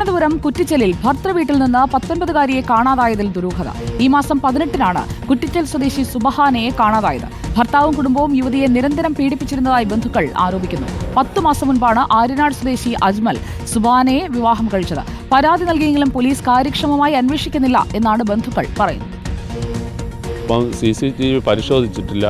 തിരുവനന്തപുരം കുറ്റിച്ചലിൽ ഭർത്തൃവീട്ടിൽ നിന്ന് 19-കാരിയെ കാണാതായതിൽ ദുരൂഹത. ഈ മാസം 18-നാണ് കുറ്റിച്ചൽ സ്വദേശി സുബഹാനയെ കാണാതായത്. ഭർത്താവും കുടുംബവും യുവതിയെ നിരന്തരം പീഡിപ്പിച്ചിരുന്നതായി ബന്ധുക്കൾ ആരോപിക്കുന്നു. 10 മാസം മുൻപാണ് ആര്യനാട് സ്വദേശി അജ്മൽ സുബഹാനയെ വിവാഹം കഴിച്ചത്. പരാതി നൽകിയെങ്കിലും പോലീസ് കാര്യക്ഷമമായി അന്വേഷിക്കുന്നില്ല എന്നാണ് ബന്ധുക്കൾ പറയുന്നത്. CCTV പരിശോധിച്ചിട്ടില്ല.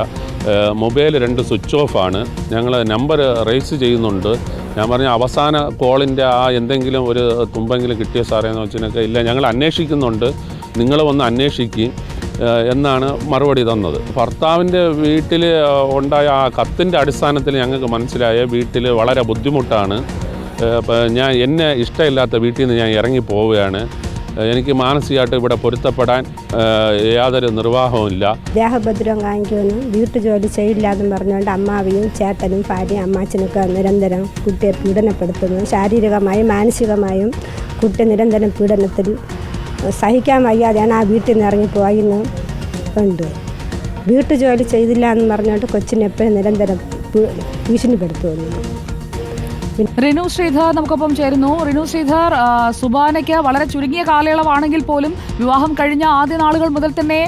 മൊബൈൽ 2 സ്വിച്ച് ഓഫാണ്. ഞങ്ങൾ നമ്പർ റേസ് ചെയ്യുന്നുണ്ട്. ഞാൻ പറഞ്ഞ അവസാന കോളിൻ്റെ എന്തെങ്കിലും ഒരു തുമ്പെങ്കിലും കിട്ടിയ സാറേ എന്ന് വെച്ചാൽ ഇല്ല, ഞങ്ങൾ അന്വേഷിക്കുന്നുണ്ട്, നിങ്ങൾ വന്ന് അന്വേഷിക്കും എന്നാണ് മറുപടി തന്നത്. ഭർത്താവിൻ്റെ വീട്ടിൽ ഉണ്ടായ ആ കത്തിൻ്റെ അടിസ്ഥാനത്തിൽ ഞങ്ങൾക്ക് മനസ്സിലായ വീട്ടിൽ വളരെ ബുദ്ധിമുട്ടാണ്. എന്നെ ഇഷ്ടമില്ലാത്ത വീട്ടിൽ നിന്ന് ഞാൻ ഇറങ്ങി പോവുകയാണ്. എനിക്ക് മാനസികമായിട്ട് ഇവിടെ പൊരുത്തപ്പെടാൻ യാതൊരു നിർവാഹവുമില്ല. ദേഹഭദ്രം കാണിക്കുമെന്നും വീട്ടുജോലി ചെയ്യില്ലാതെന്ന് പറഞ്ഞുകൊണ്ട് അമ്മാവിയും ചേട്ടനും ഭാര്യയും അമ്മാച്ചനൊക്കെ നിരന്തരം കുട്ടിയെ പീഡനപ്പെടുത്തുന്നു. ശാരീരികമായും മാനസികമായും കുട്ടി നിരന്തരം പീഡനത്തിൽ സഹിക്കാൻ വയ്യാതെയാണ് ആ വീട്ടിൽ നിന്ന് ഇറങ്ങിപ്പോയിന്ന് ഉണ്ട്. വീട്ടുജോലി ചെയ്തില്ല എന്ന് പറഞ്ഞുകൊണ്ട് കൊച്ചിനെ എപ്പോഴും നിരന്തരം ഭീഷണിപ്പെടുത്തുന്നു. റിനു ശ്രീധർ നമുക്കൊപ്പം ചേരുന്നു. റിനു ശ്രീധർ, സുബാനയ്ക്ക് വളരെ ചുരുങ്ങിയ കാലയളവാണെങ്കിൽ പോലും വിവാഹം കഴിഞ്ഞ ആദ്യ നാളുകൾ മുതൽ തന്നെ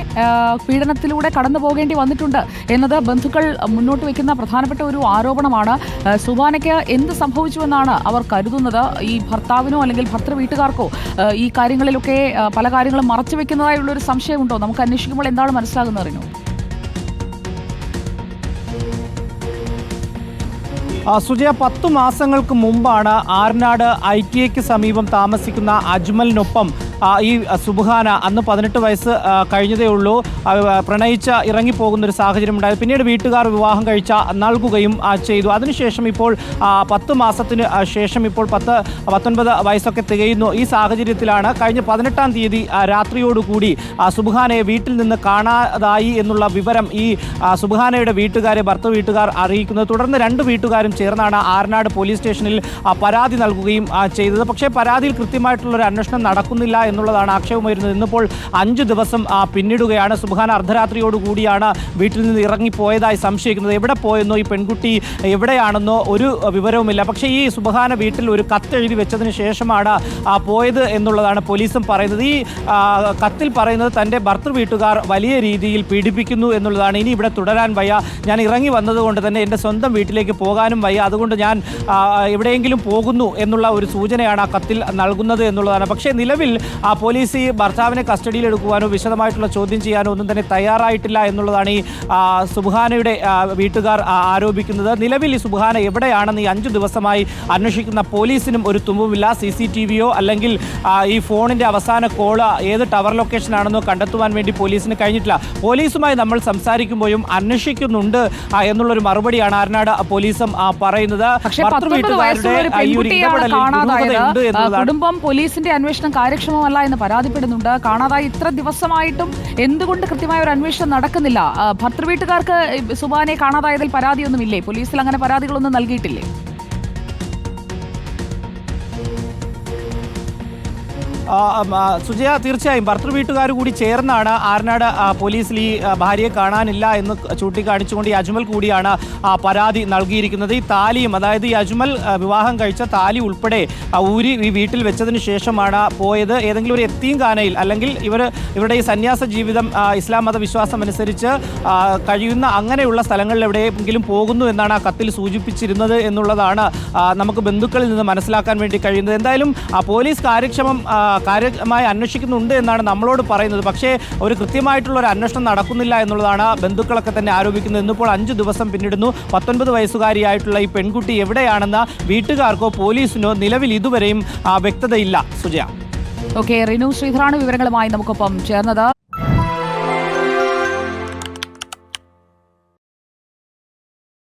പീഡനത്തിലൂടെ കടന്നു പോകേണ്ടി വന്നിട്ടുണ്ട് എന്നത് ബന്ധുക്കൾ മുന്നോട്ട് വയ്ക്കുന്ന പ്രധാനപ്പെട്ട ഒരു ആരോപണമാണ്. സുബാനയ്ക്ക് എന്ത് സംഭവിച്ചുവെന്നാണ് അവർ കരുതുന്നത്? ഈ ഭർത്താവിനോ അല്ലെങ്കിൽ ഭർത്തൃ വീട്ടുകാർക്കോ ഈ കാര്യങ്ങളിലൊക്കെ പല കാര്യങ്ങളും മറച്ചു വെക്കുന്നതായുള്ളൊരു സംശയമുണ്ടോ? നമുക്ക് അന്വേഷിക്കുമ്പോൾ എന്താണ് മനസ്സിലാകുന്നത് റിനു? സുജയ, 10 മാസങ്ങൾക്ക് മുമ്പാണ് ആര്യനാട് ITIക്ക് സമീപം താമസിക്കുന്ന അജ്മലിനൊപ്പം ഈ സുബ്ഹാന, അന്ന് 18 വയസ്സ് കഴിഞ്ഞതേ ഉള്ളൂ, പ്രണയിച്ച് ഇറങ്ങിപ്പോകുന്നൊരു സാഹചര്യം ഉണ്ടായത്. പിന്നീട് വീട്ടുകാർ വിവാഹം നൽകുകയും ചെയ്തു. അതിനുശേഷം ഇപ്പോൾ 10 മാസത്തിന് ശേഷം ഇപ്പോൾ 19 വയസ്സൊക്കെ തികയുന്നു. ഈ സാഹചര്യത്തിലാണ് കഴിഞ്ഞ 18-ാം തീയതി രാത്രിയോടുകൂടി സുബ്ഹാനയെ വീട്ടിൽ നിന്ന് കാണാതായി എന്നുള്ള വിവരം ഈ സുബ്ഹാനയുടെ ഭർത്തൃ വീട്ടുകാർ അറിയിക്കുന്നത്. തുടർന്ന് 2 വീട്ടുകാരും ചേർന്നാണ് ആര്യനാട് പോലീസ് സ്റ്റേഷനിൽ പരാതി നൽകുകയും ചെയ്തത്. പക്ഷേ പരാതിയിൽ കൃത്യമായിട്ടുള്ളൊരു അന്വേഷണം നടക്കുന്നില്ല എന്നുള്ളതാണ് ആക്ഷേപമുയരുന്നത്. ഇന്നിപ്പോൾ 5 ദിവസം പിന്നിടുകയാണ്. സുബ്ഹാന അർദ്ധരാത്രിയോടുകൂടിയാണ് വീട്ടിൽ നിന്ന് ഇറങ്ങിപ്പോയതായി സംശയിക്കുന്നത്. എവിടെ പോയെന്നോ ഈ പെൺകുട്ടി എവിടെയാണെന്നോ ഒരു വിവരവുമില്ല. പക്ഷേ ഈ സുബ്ഹാന വീട്ടിൽ ഒരു കത്തെഴുതി വെച്ചതിന് ശേഷമാണ് പോയത് എന്നുള്ളതാണ് പോലീസും പറയുന്നത്. ഈ കത്തിൽ പറയുന്നത് തൻ്റെ ഭർത്തൃ വീട്ടുകാർ വലിയ രീതിയിൽ പീഡിപ്പിക്കുന്നു എന്നുള്ളതാണ്. ഇനി ഇവിടെ തുടരാൻ വയ്യ, ഞാൻ ഇറങ്ങി വന്നതുകൊണ്ട് തന്നെ എൻ്റെ സ്വന്തം വീട്ടിലേക്ക് പോകാനും വയ്യ, അതുകൊണ്ട് ഞാൻ എവിടെയെങ്കിലും പോകുന്നു എന്നുള്ള ഒരു സൂചനയാണ് ആ കത്തിൽ നൽകുന്നത് എന്നുള്ളതാണ്. പക്ഷേ നിലവിൽ പോലീസ് ഈ ഭർത്താവിനെ കസ്റ്റഡിയിലെടുക്കുവാനോ വിശദമായിട്ടുള്ള ചോദ്യം ചെയ്യാനോ ഒന്നും തന്നെ തയ്യാറായിട്ടില്ല എന്നുള്ളതാണ് ഈ സുബ്ഹാനയുടെ വീട്ടുകാർ ആരോപിക്കുന്നത്. നിലവിൽ ഈ സുബ്ഹാന എവിടെയാണെന്ന് ഈ 5 ദിവസമായി അന്വേഷിക്കുന്ന പോലീസിനും ഒരു തുമ്പുമില്ല. CCTVയോ അല്ലെങ്കിൽ ഈ ഫോണിൻ്റെ അവസാന കോള് ഏത് ടവർ ലൊക്കേഷനാണെന്നോ കണ്ടെത്തുവാൻ വേണ്ടി പോലീസിന് കഴിഞ്ഞിട്ടില്ല. പോലീസുമായി നമ്മൾ സംസാരിക്കുമ്പോഴും അന്വേഷിക്കുന്നുണ്ട് എന്നുള്ളൊരു മറുപടിയാണ് ആര്യനാട് പോലീസും പറയുന്നത്. കുടുംബം പോലീസിന്റെ അന്വേഷണം കാര്യക്ഷമമല്ല എന്ന് പരാതിപ്പെടുന്നുണ്ട്. കാണാതായി ഇത്ര ദിവസമായിട്ടും എന്തുകൊണ്ട് കൃത്യമായ ഒരു അന്വേഷണം നടക്കുന്നില്ല? ഭർത്തൃ വീട്ടുകാർക്ക് സുബാനയെ കാണാതായതിൽ പരാതിയൊന്നുമില്ലേ? പോലീസിൽ അങ്ങനെ പരാതികളൊന്നും നൽകിയിട്ടില്ലേ? സുജയ, തീർച്ചയായും ഭർത്തൃ വീട്ടുകാർ കൂടി ചേർന്നാണ് ആര്യനാട് പോലീസിൽ ഈ ഭാര്യയെ കാണാനില്ല എന്ന് ചൂണ്ടിക്കാണിച്ചുകൊണ്ട് ഈ അജ്മൽ കൂടിയാണ് പരാതി നൽകിയിരിക്കുന്നത്. ഈ താലിയും, അതായത് ഈ അജ്മൽ വിവാഹം കഴിച്ച താലി ഉൾപ്പെടെ ഊരി ഈ വീട്ടിൽ വെച്ചതിന് ശേഷമാണ് പോയത്. ഏതെങ്കിലും ഒരു യത്തീംഖാനയിൽ അല്ലെങ്കിൽ ഇവരുടെ ഈ സന്യാസ ജീവിതം ഇസ്ലാം മതവിശ്വാസം അനുസരിച്ച് കഴിയുന്ന അങ്ങനെയുള്ള സ്ഥലങ്ങളിൽ എവിടെയെങ്കിലും പോകുന്നു എന്നാണ് ആ കത്തിൽ സൂചിപ്പിച്ചിരുന്നത് എന്നുള്ളതാണ് നമുക്ക് ബന്ധുക്കളിൽ നിന്ന് മനസ്സിലാക്കാൻ വേണ്ടി കഴിയുന്നത്. എന്തായാലും പോലീസ് കാര്യമായി അന്വേഷിക്കുന്നുണ്ട് എന്നാണ് നമ്മളോട് പറയുന്നത്. പക്ഷേ ഒരു കൃത്യമായിട്ടുള്ള ഒരു അന്വേഷണം നടക്കുന്നില്ല എന്നുള്ളതാണ് ബന്ധുക്കളൊക്കെ തന്നെ ആരോപിക്കുന്നത്. ഇന്നിപ്പോൾ 5 ദിവസം പിന്നിടുന്നു. 19 വയസ്സുകാരിയായിട്ടുള്ള ഈ പെൺകുട്ടി എവിടെയാണെന്ന് വീട്ടുകാർക്കോ പോലീസിനോ നിലവിൽ ഇതുവരെയും വ്യക്തതയില്ല. സുജയ. ഓക്കെ, റിനു ശ്രീധറാണ് വിവരങ്ങളുമായി നമുക്കൊപ്പം ചേർന്നത്.